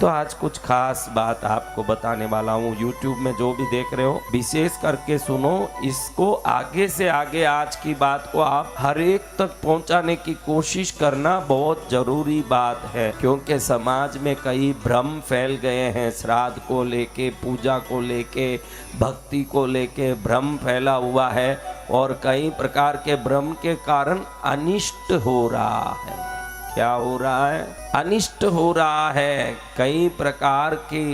तो आज कुछ खास बात आपको बताने वाला हूँ। YouTube में जो भी देख रहे हो विशेष करके सुनो, इसको आगे से आगे आज की बात को आप हर एक तक पहुँचाने की कोशिश करना बहुत जरूरी बात है, क्योंकि समाज में कई भ्रम फैल गए हैं। श्राद्ध को लेके, पूजा को लेके, भक्ति को लेके भ्रम फैला हुआ है और कई प्रकार के भ्रम के कारण अनिष्ट हो रहा है। क्या हो रहा है? अनिष्ट हो रहा है। कई प्रकार के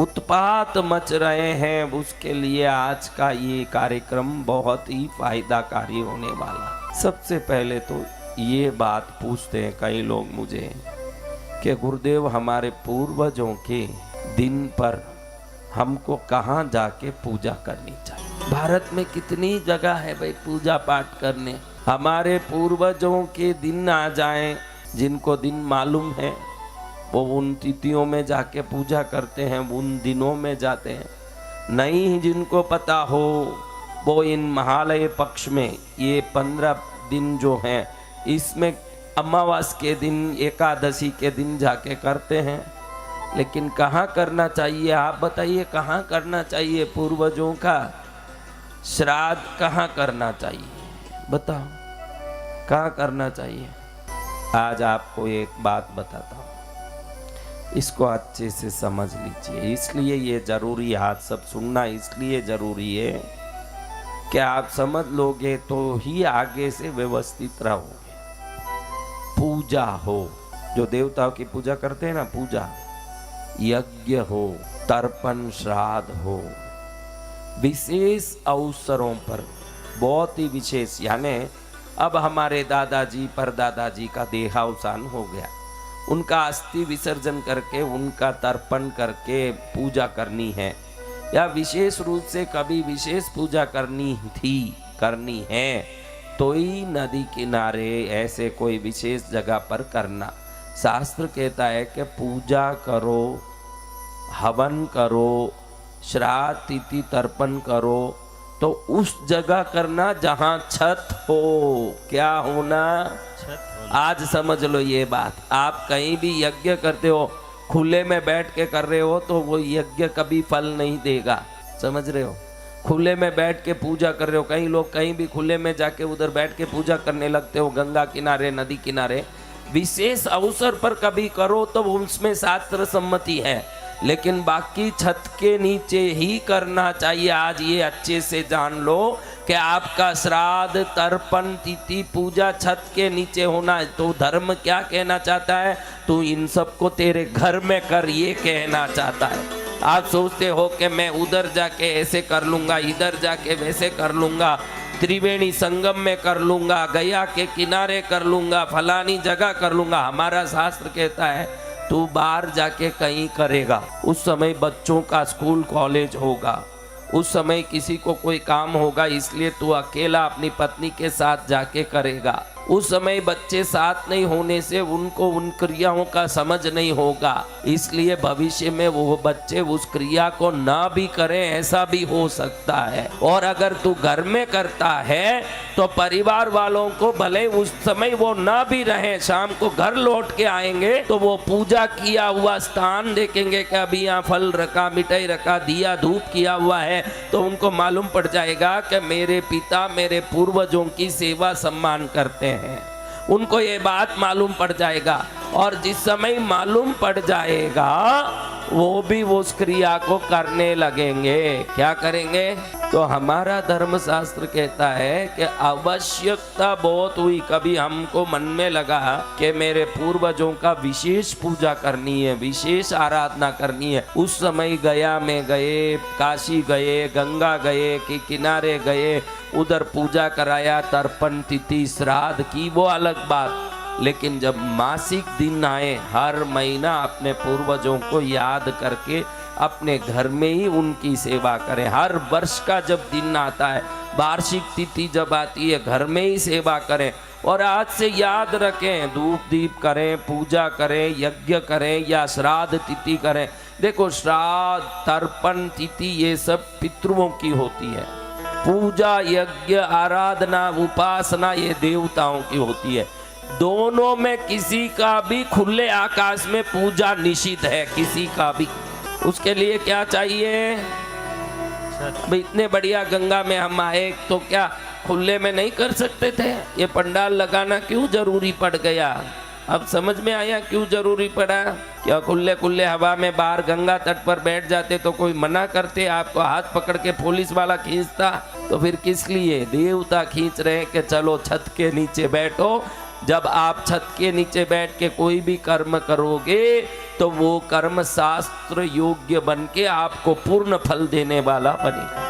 उत्पात मच रहे हैं। उसके लिए आज का ये कार्यक्रम बहुत ही फायदाकारी होने वाला। सबसे पहले तो ये बात पूछते हैं कई लोग मुझे कि गुरुदेव, हमारे पूर्वजों के दिन पर हमको कहाँ जाके पूजा करनी चाहिए? भारत में कितनी जगह है भाई पूजा पाठ करने। हमारे पूर्वजों के दिन आ जाएं, जिनको दिन मालूम है वो उन तिथियों में जाके पूजा करते हैं, उन दिनों में जाते हैं। नहीं जिनको पता हो वो इन महालय पक्ष में ये 15 दिन जो हैं इसमें अमावस के दिन, एकादशी के दिन जाके करते हैं। लेकिन कहाँ करना चाहिए? आप बताइए, कहाँ करना चाहिए? पूर्वजों का श्राद्ध कहाँ करना चाहिए? बताओ, कहाँ करना चाहिए? आज आपको एक बात बताता हूँ, इसको अच्छे से समझ लीजिए। इसलिए ये जरूरी है, आज सब सुनना इसलिए जरूरी है कि आप समझ लोगे तो ही आगे से व्यवस्थित रहोगे। पूजा हो, जो देवताओं की पूजा करते हैं ना, पूजा, यज्ञ हो, तर्पण श्राद्ध हो, विशेष अवसरों पर, बहुत ही विशेष, यानी अब हमारे दादाजी परदादाजी का देहावसान हो गया, उनका अस्थि विसर्जन करके, उनका तर्पण करके पूजा करनी है, या विशेष रूप से कभी विशेष पूजा करनी है तो ही नदी किनारे ऐसे कोई विशेष जगह पर करना। शास्त्र कहता है कि पूजा करो, हवन करो, श्राद्ध तिथि तर्पण करो तो उस जगह करना जहां छत हो। क्या होना? छत। आज समझ लो ये बात। आप कहीं भी यज्ञ करते हो, खुले में बैठ के कर रहे हो तो वो यज्ञ कभी फल नहीं देगा। समझ रहे हो? खुले में बैठ के पूजा कर रहे हो, कई लोग कहीं भी खुले में जाके उधर बैठ के पूजा करने लगते हो, गंगा किनारे, नदी किनारे। विशेष अवसर पर कभी करो तो उसमें शास्त्र सम्मति है, लेकिन बाकी छत के नीचे ही करना चाहिए। आज ये अच्छे से जान लो कि आपका श्राद्ध, तर्पण, तिथि, पूजा छत के नीचे होना है। तो धर्म क्या कहना चाहता है? तू इन सबको तेरे घर में कर, ये कहना चाहता है। आप सोचते हो कि मैं उधर जाके ऐसे कर लूँगा, इधर जाके वैसे कर लूँगा, त्रिवेणी संगम में कर लूँगा, गया के किनारे कर लूँगा, फलानी जगह कर लूँगा। हमारा शास्त्र कहता है तू बाहर जाके कहीं करेगा। उस समय बच्चों का स्कूल कॉलेज होगा, उस समय किसी को कोई काम होगा, इसलिए तू अकेला अपनी पत्नी के साथ जाके करेगा। उस समय बच्चे साथ नहीं होने से उनको उन क्रियाओं का समझ नहीं होगा, इसलिए भविष्य में वो बच्चे उस क्रिया को ना भी करें, ऐसा भी हो सकता है। और अगर तू घर में करता है तो परिवार वालों को भले उस समय वो ना भी रहे, शाम को घर लौट के आएंगे तो वो पूजा किया हुआ स्थान देखेंगे कि अभी यहाँ फल रखा, मिठाई रखा, दिया धूप किया हुआ है, तो उनको मालूम पड़ जाएगा कि मेरे पिता मेरे पूर्वजों की सेवा सम्मान करते हैं। उनको ये बात मालूम पड़ जाएगा, और जिस समय मालूम पड़ जाएगा वो भी उस क्रिया को करने लगेंगे। क्या करेंगे? तो हमारा धर्मशास्त्र कहता है कि आवश्यकता बहुत हुई, कभी हमको मन में लगा कि मेरे पूर्वजों का विशेष पूजा करनी है, विशेष आराधना करनी है, उस समय गया में गए, काशी गए, गंगा गए कि किनारे गए, उधर पूजा कराया, तर्पण तिथि श्राद्ध की, वो अलग बात। लेकिन जब मासिक दिन आए, हर महीना अपने पूर्वजों को याद करके अपने घर में ही उनकी सेवा करें। हर वर्ष का जब दिन आता है, वार्षिक तिथि जब आती है, घर में ही सेवा करें। और आज से याद रखें, धूप दीप करें, पूजा करें, यज्ञ करें या श्राद्ध तिथि करें। देखो, श्राद्ध, तर्पण तिथि ये सब पितृओं की होती है। पूजा, यज्ञ, आराधना, उपासना ये देवताओं की होती है। दोनों में किसी का भी खुले आकाश में पूजा निषिद्ध है, किसी का भी। उसके लिए क्या चाहिए? भाई इतने बढ़िया गंगा में हम आए तो क्या खुले में नहीं कर सकते थे? ये पंडाल लगाना क्यों जरूरी पड़ गया? अब समझ में आया क्यों जरूरी पड़ा? क्या खुले खुले हवा में बाहर गंगा तट पर बैठ जाते तो कोई मना करते? आपको हाथ पकड़ के पुलिस वाला खींचता? तो फिर किस लिए देवता खींच रहे हैं कि चलो छत के नीचे बैठो। जब आप छत के नीचे बैठ के कोई भी कर्म करोगे तो वो कर्म शास्त्र योग्य बन के आपको पूर्ण फल देने वाला बनेगा।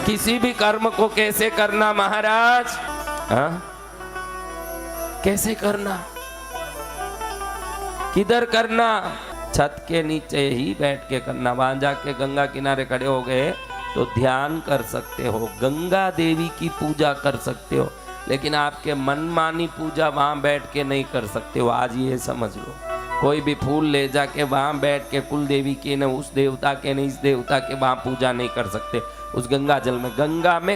किसी भी कर्म को कैसे करना महाराज? हाँ, कैसे करना, किधर करना? छत के नीचे ही बैठ के करना। वहां जाके गंगा किनारे खड़े हो गए तो ध्यान कर सकते हो, गंगा देवी की पूजा कर सकते हो, लेकिन आपके मनमानी पूजा वहां बैठ के नहीं कर सकते हो। आज ये समझ लो, कोई भी फूल ले जाके वहां बैठ के कुल देवी के न उस देवता के न इस देवता के वहां पूजा नहीं कर सकते। उस गंगा जल में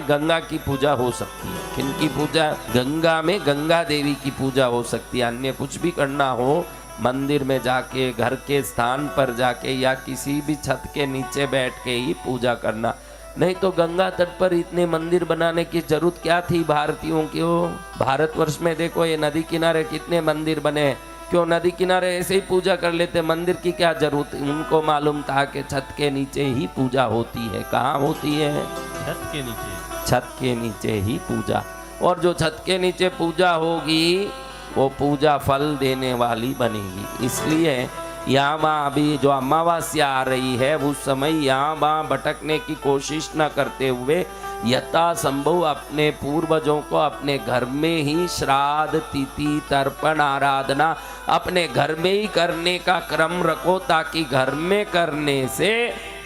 गंगा की पूजा हो सकती है। किनकी पूजा? गंगा में गंगा देवी की पूजा हो सकती है। अन्य कुछ भी करना हो, मंदिर में जाके, घर के स्थान पर जाके या किसी भी छत के नीचे बैठ के ही पूजा करना। नहीं तो गंगा तट पर इतने मंदिर बनाने की जरूरत क्या थी भारतीयों की? भारतवर्ष में देखो ये नदी किनारे कितने मंदिर बने, क्यों नदी किनारे ऐसे ही पूजा कर लेते? मंदिर की क्या जरूरत? उनको मालूम था कि छत के नीचे ही पूजा होती है। कहाँ होती है? छत के नीचे। छत के नीचे ही पूजा। और जो छत के नीचे पूजा होगी वो पूजा फल देने वाली बनेगी। इसलिए यहाँ वहाँ अभी जो अमावस्या आ रही है उस समय यहाँ वहाँ भटकने की कोशिश न करते हुए यथासंभव अपने पूर्वजों को अपने घर में ही श्राद्ध, तिथि, तर्पण, आराधना अपने घर में ही करने का क्रम रखो, ताकि घर में करने से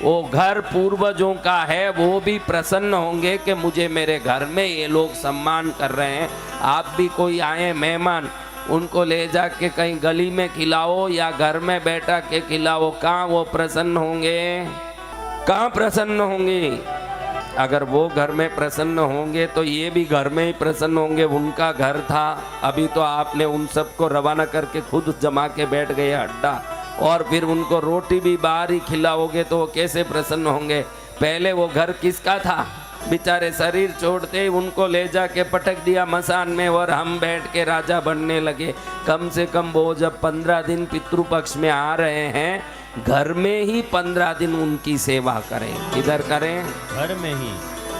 वो घर पूर्वजों का है वो भी प्रसन्न होंगे कि मुझे मेरे घर में ये लोग सम्मान कर रहे हैं। आप भी कोई आए मेहमान, उनको ले जाके कहीं गली में खिलाओ या घर में बैठा के खिलाओ, कहाँ वो प्रसन्न होंगे? कहाँ प्रसन्न होंगे? अगर वो घर में प्रसन्न होंगे तो ये भी घर में ही प्रसन्न होंगे। उनका घर था, अभी तो आपने उन सबको रवाना करके खुद जमा के बैठ गए अड्डा, और फिर उनको रोटी भी बाहर ही खिलाओगे तो वो कैसे प्रसन्न होंगे? पहले वो घर किसका था? बेचारे शरीर छोड़ते ही उनको ले जाके पटक दिया मसान में और हम बैठ के राजा बनने लगे। कम से कम वो जब 15 दिन पितृपक्ष में आ रहे हैं घर में ही 15 दिन उनकी सेवा करें। किधर करें? घर में ही।